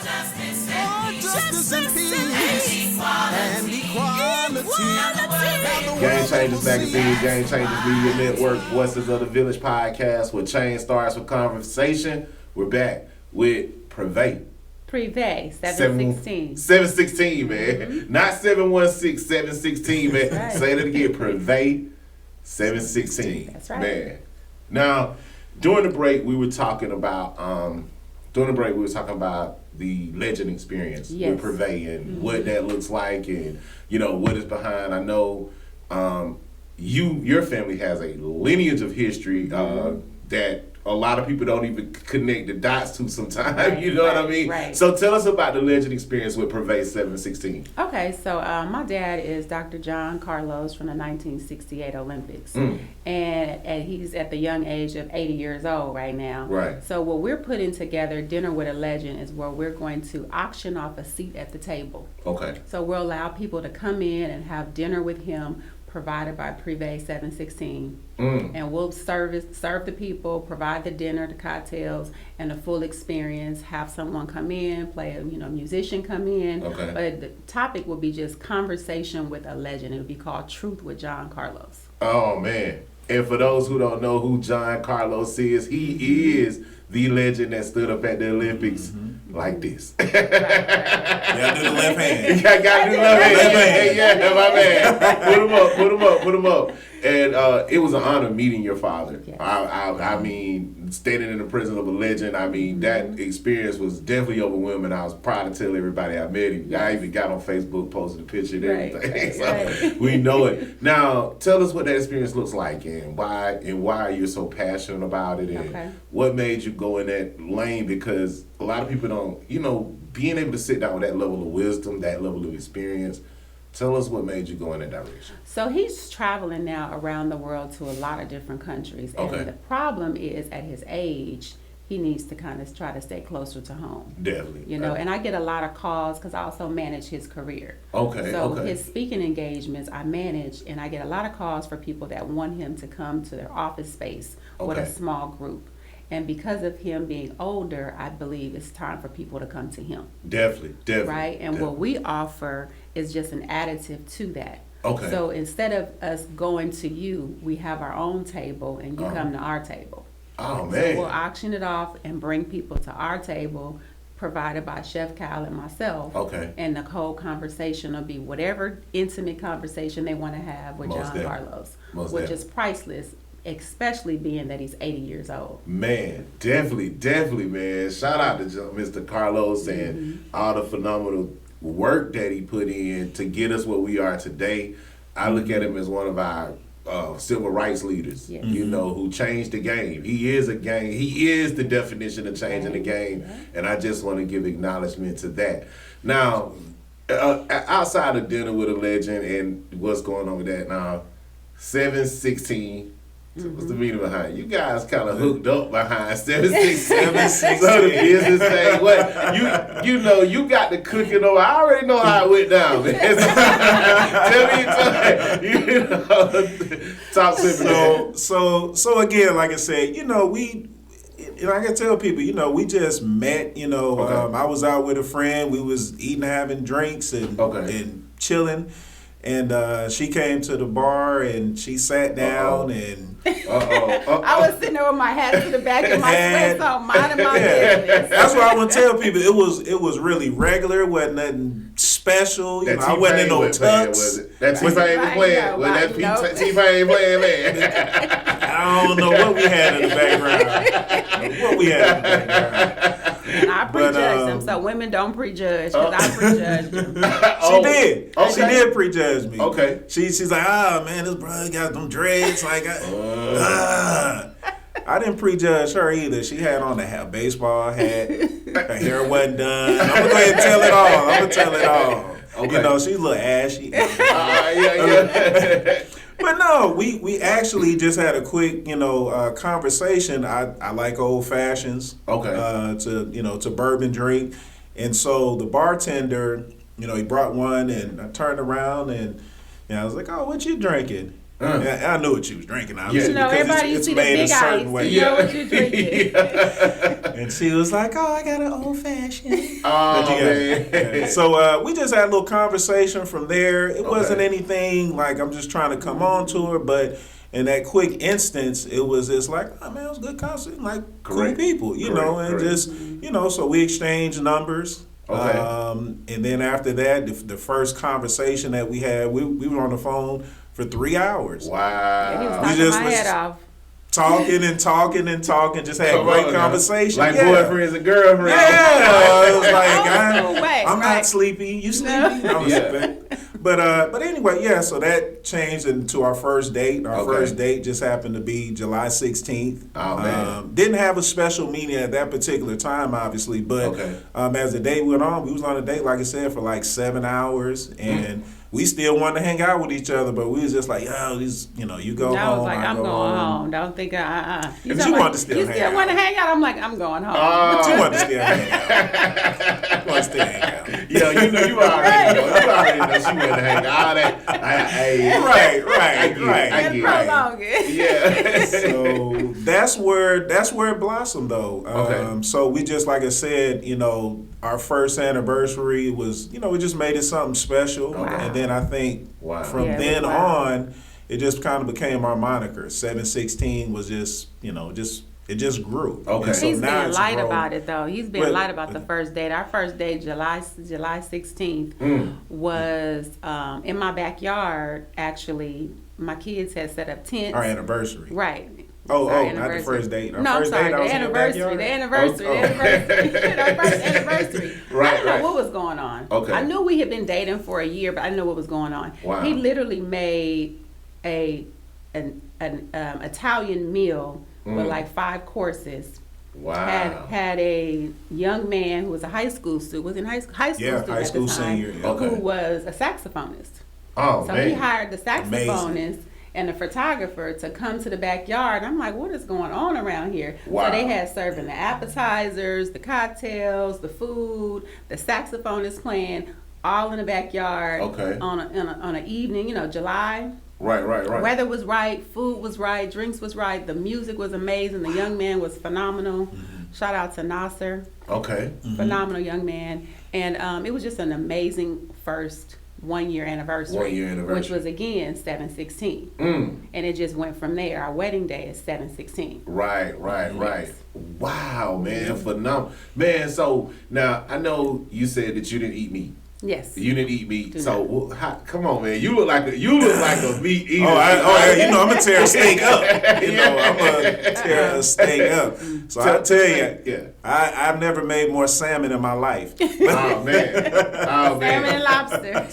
justice and peace and equality. Game Changers Magazine, Game Changers Media Network, Voices of the Village podcast, where change starts with conversation. We're back with Privee. Privee, 716. 716, man. Not 716, 716, man. Right. Say that again, Privee, 716. That's right. Man. Now, during the break, we were talking about the legend experience with Privee and what that looks like and, what is behind. I know your family has a lineage of history that a lot of people don't even connect the dots to sometimes. Right, you know what I mean? Right. So tell us about the legend experience with Privee 716. Okay, so my dad is Dr. John Carlos from the 1968 Olympics. And he's at the young age of 80 years old right now. Right. So what we're putting together, Dinner with a Legend, is where we're going to auction off a seat at the table. Okay. So we'll allow people to come in and have dinner with him, provided by Privee 716. And we'll serve the people, provide the dinner, the cocktails, and the full experience. Have someone come in, play a musician come in. Okay. But the topic will be just conversation with a legend. It'll be called Truth with John Carlos. Oh, man. And for those who don't know who John Carlos is, he is the legend that stood up at the Olympics like this. You gotta do the left hand. You gotta do the left hand. Yeah, my man. Put him up. And it was an honor meeting your father. Yes. I mean, standing in the presence of a legend, I mean, that experience was definitely overwhelming. I was proud to tell everybody I met him. I even got on Facebook, posted a picture and everything. Right. We know it. Now, tell us what that experience looks like and why you're so passionate about it and what made you go in that lane, because a lot of people don't, being able to sit down with that level of wisdom, that level of experience. Tell us what made you go in that direction. So he's traveling now around the world to a lot of different countries. And the problem is, at his age, he needs to kind of try to stay closer to home. Definitely. And I get a lot of calls because I also manage his career. So his speaking engagements I manage, and I get a lot of calls for people that want him to come to their office space with a small group. And because of him being older, I believe it's time for people to come to him. Definitely. Right? And what we offer is just an additive to that. Okay. So instead of us going to you, we have our own table and you come to our table. Oh, man. So we'll auction it off and bring people to our table, provided by Chef Cal and myself. Okay. And the whole conversation will be whatever intimate conversation they want to have with John Carlos, which is priceless, especially being that he's 80 years old. Man, definitely, man. Shout out to Mr. Carlos and all the phenomenal work that he put in to get us where we are today. I look at him as one of our civil rights leaders, who changed the game. He is the definition of changing the game, and I just want to give acknowledgement to that. Now, outside of Dinner with a Legend and what's going on with that now, 716. So what's the meaning behind it? You guys kind of hooked up behind 716. So the business thing, what you got the cooking over. I already know how it went down, man. Tell me, talk to me. So again, like I said, we. I can tell people, we just met. I was out with a friend. We was eating, having drinks, and chilling. And she came to the bar and she sat down and I was sitting there with my hat to the back of my sweats on, minding my business. That's what I want to tell people. It was really regular. It wasn't nothing special. I wasn't in no tux. That T-Pain was playing. That T-Pain playing, man. I don't know what we had in the background. And I prejudged him, so women don't prejudge, because I prejudged him. She did. Okay. She did prejudge me. Okay. She's like, man, this brother got them dreads. Like, I didn't prejudge her either. She had on a baseball hat. Her hair wasn't done. I'm going to go ahead and tell it all. Okay. She's a little ashy. But no, we actually just had a quick, conversation. I like old fashions. Okay. To bourbon drink. And so the bartender, he brought one, and I turned around and I was like, "Oh, what you drinking?" And I knew what she was drinking, obviously. You know, everybody it's see the made big a certain ice. way. You know what you're drinking. And she was like, "Oh, I got an old fashioned." Oh, man. Yeah. So we just had a little conversation from there. It wasn't anything like I'm just trying to come on to her, but in that quick instance, it was just like, oh man, it was a good conversation, like cool people, you know, and just, you know, so we exchanged numbers. Okay. And then after that, the first conversation that we had, we were on the phone for 3 hours. Wow. He was talking my head off. Talking and talking and talking, just had great conversation. Like boyfriends and girlfriends. Yeah, it was like, I'm right. not sleepy. You sleepy? No. But anyway, yeah, so that changed into our first date. Our first date just happened to be July 16th. Oh, man. Didn't have a special meaning at that particular time, obviously, but as the day went on, we was on a date, like I said, for like 7 hours, and we still wanted to hang out with each other, but we was just like, yo, you go home. I was like, I'm going home. Don't think You wanted to still hang out. You still want to hang out? I'm like, I'm going home. But you wanted to still hang out. You wanted to still hang out. Yeah, you already know. You already know she wanted to hang out. All that. Right. I get it. Yeah. So that's where it blossomed, though. So we just, like I said, our first anniversary was, we just made it something special. And then I think from then on, it just kind of became our moniker. 716 was just, it just grew. Okay. So he's been light about it, though. He's been light about the first date. Our first date, July 16th, was in my backyard, actually. My kids had set up tents. Our anniversary. Right. Not the first date. No, I'm sorry, the anniversary. The anniversary. Our first anniversary. I didn't know what was going on. Okay. I knew we had been dating for a year, but I didn't know what was going on. Wow. He literally made an Italian meal with like 5 courses. Wow. Had a young man who was a high school student, was in high school student high school at the time, senior, who was a saxophonist. Oh, so man. he hired the saxophonist and the photographer to come to the backyard. I'm like, what is going on around here? Wow. So they had serving the appetizers, the cocktails, the food, the saxophonist playing, all in the backyard. Okay. On an evening, July. Right. Weather was right, food was right, drinks was right, the music was amazing, the young man was phenomenal. Shout out to Nasser. Okay. Phenomenal young man. And it was just an amazing first 1 year anniversary. Which was again 7/16. And it just went from there. Our wedding day is 7/16. Right. Wow, man, phenomenal. Man, so now I know you said that you didn't eat meat. Yes. You didn't eat meat. So come on, man. You look like a meat eater. I'm gonna tear a steak up. I'm gonna tear a steak up. So I tell you, I've never made more salmon in my life. Oh man. Salmon and lobster.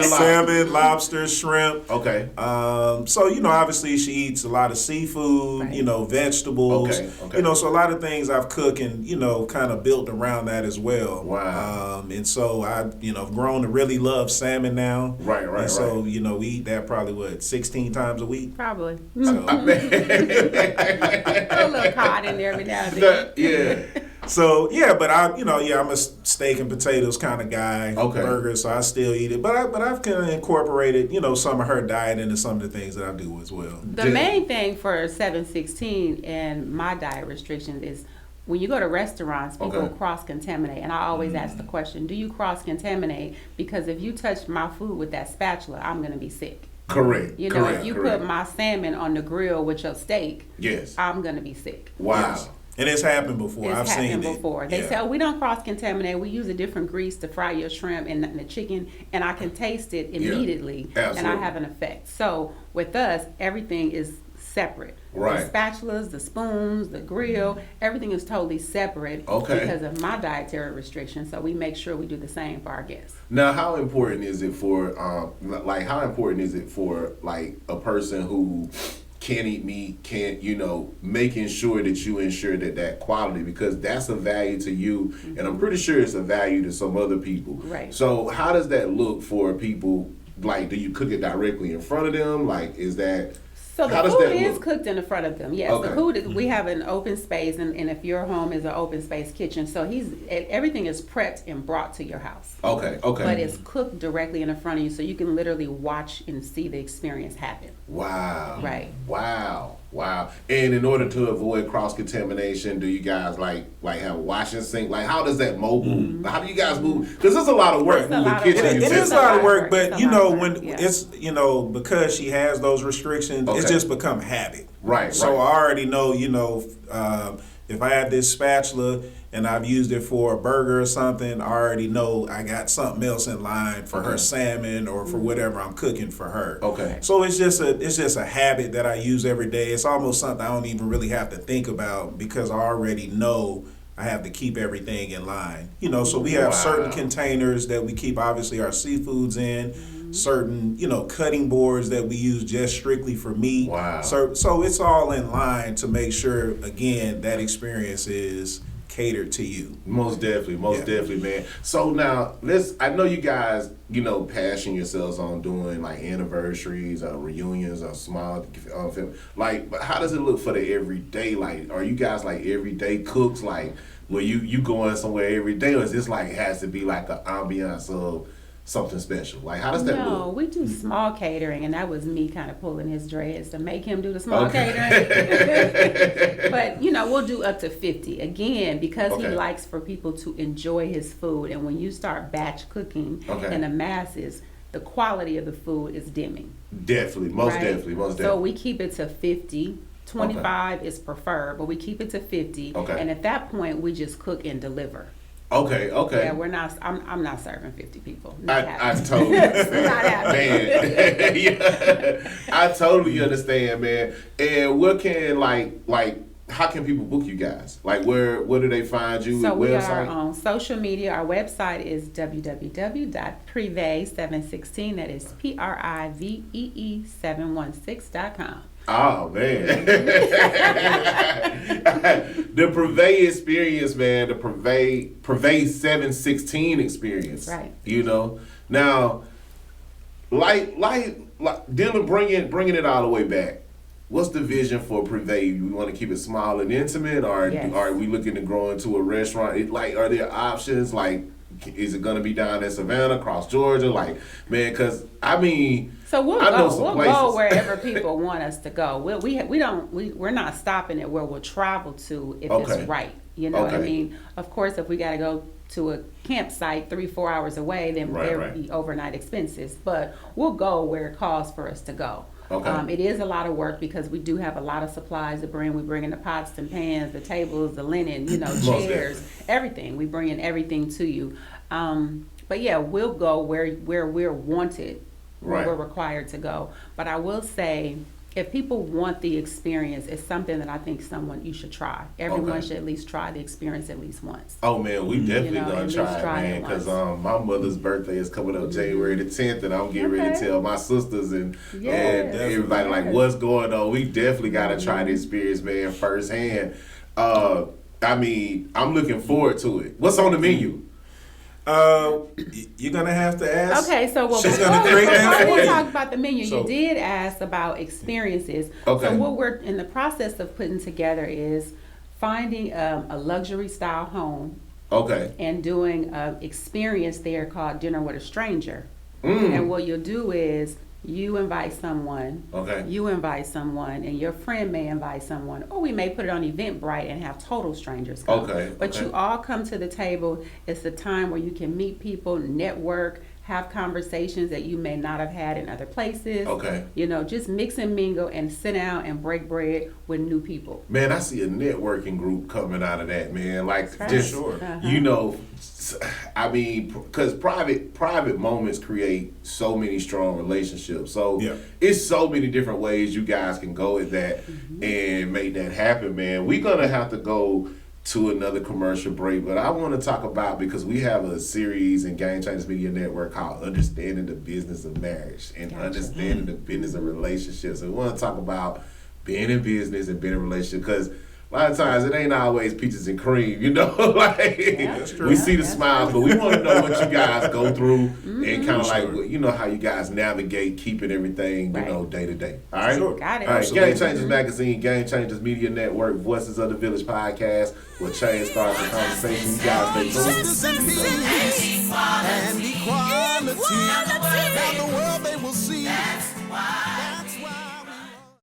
Salmon, lobster, shrimp. Okay. So obviously she eats a lot of seafood. Right. Vegetables. Okay. So a lot of things I've cooked and kind of built around that as well. Wow. And so I've grown to really love salmon now. Right. And so we eat that probably 16 times a week. Probably. So. A little cod in there every now and then. Yeah. So but I'm a steak and potatoes kind of guy. Okay. Burger, so I still eat it. But I've kind of incorporated some of her diet into some of the things that I do as well. The main thing for 7/16 and my diet restrictions is when you go to restaurants, people cross-contaminate. And I always ask the question, do you cross-contaminate? Because if you touch my food with that spatula, I'm going to be sick. Correct. If you put my salmon on the grill with your steak, yes, I'm going to be sick. Wow. Yes. And it's happened before. I've seen it before. They say, we don't cross-contaminate. We use a different grease to fry your shrimp and the chicken, and I can taste it immediately, and I have an effect. So with us, everything is separate. Right. The spatulas, the spoons, the grill, everything is totally separate because of my dietary restrictions. So we make sure we do the same for our guests. Now, how important is it for a person who can't eat meat, making sure that you ensure that quality, because that's a value to you, and I'm pretty sure it's a value to some other people. Right. So how does that look for people? Like, do you cook it directly in front of them? Like, is that... So the food is cooked in the front of them. Yes, the food is, we have an open space, and if your home is an open space kitchen, so everything is prepped and brought to your house. Okay. But it's cooked directly in front of you, so you can literally watch and see the experience happen. Wow. Right. Wow. And in order to avoid cross-contamination, do you guys like have a washing sink? Like, how does that mobile? How do you guys move? Because it's a lot of work moving kitchen utensils. It is a lot of work, but it's because she has those restrictions, it's just become habit. Right. So I already know, if I have this spatula and I've used it for a burger or something, I already know I got something else in line for her salmon or for whatever I'm cooking for her. Okay. So it's just a habit that I use every day. It's almost something I don't even really have to think about because I already know I have to keep everything in line. So we have certain containers that we keep obviously our seafoods in. Certain, cutting boards that we use just strictly for meat. Wow. So it's all in line to make sure, again, that experience is catered to you. Most definitely, man. So now, I know you guys, passion yourselves on doing like anniversaries or reunions or small film. Like, but how does it look for the everyday? Like, are you guys like everyday cooks? Like, where you going somewhere every day, or is this like has to be like an ambiance of something special? Like, how does that look? No, we do small catering, and that was me kind of pulling his dreads to make him do the small catering. But, we'll do up to 50. Again, because he likes for people to enjoy his food, and when you start batch cooking in the masses, the quality of the food is dimming. Definitely, most definitely. So we keep it to 50. 25 is preferred, but we keep it to 50. And at that point, we just cook and deliver. Okay. Yeah, we're not. I'm not serving 50 people. I totally not happening. Man. I totally understand, man. And what can how can people book you guys? Like, where do they find you? So we are on social media. Our website is www.privee716. That is PRIVEE716.com. Oh, man. The Privee Experience, man. The Privee 716 experience. Right. Now, like Dylan, bringing it all the way back. What's the vision for Privee? We want to keep it small and intimate, or are we looking to grow into a restaurant? Are there options? Like, is it going to be down in Savannah, across Georgia? Like, man, because So we'll go wherever people want us to go. We're not stopping it where we'll travel to if it's right. You know what I mean? Of course, if we got to go to a campsite 3-4 hours away, then there would be overnight expenses. But we'll go where it calls for us to go. It is a lot of work because we do have a lot of supplies to bring. We bring in the pots and pans, the tables, the linen, chairs, everything. We bring in everything to you. But yeah, we'll go where we're wanted, where we're required to go. But I will say, if people want the experience, it's something that I think you should try. Everyone should at least try the experience at least once. Oh man, we definitely gonna try it, man. Because my mother's birthday is coming up January the 10th, and I'm getting ready to tell my sisters and everybody like what's going on. We definitely gotta try the experience, man, firsthand. I'm looking forward to it. What's on the menu? You're gonna have to ask. Okay, so she's gonna create that for we you. talk about the menu. You did ask about experiences. Okay. So what we're in the process of putting together is finding a luxury style home. Okay. And doing an experience there called Dinner with a Stranger. And what you'll do is you invite someone. Okay. You invite someone, and your friend may invite someone, or we may put it on Eventbrite and have total strangers come. Okay. But you all come to the table. It's a time where you can meet people, network, have conversations that you may not have had in other places. Okay. Just mix and mingle and sit down and break bread with new people. Man, I see a networking group coming out of that, man. Like, right. just, sure. Because private moments create so many strong relationships. So it's so many different ways you guys can go at that and make that happen, man. We're going to have to go to another commercial break, but I want to talk about, because we have a series in Game Changers Media Network called Understanding the Business of Marriage and Understanding the Business of Relationships. And we want to talk about being in business and being in a relationship, because a lot of times it ain't always peaches and cream, you know. Like we see the smiles, but we want to know what you guys go through and kind of like, you know, how you guys navigate keeping everything, you know, day to day. All right, got it. All right, Game Changers Magazine, Game Changers Media Network, Voices of the Village podcast, where change starts the conversation. You guys stay tuned. Justice and peace and equality. Now the world they will see. That's why.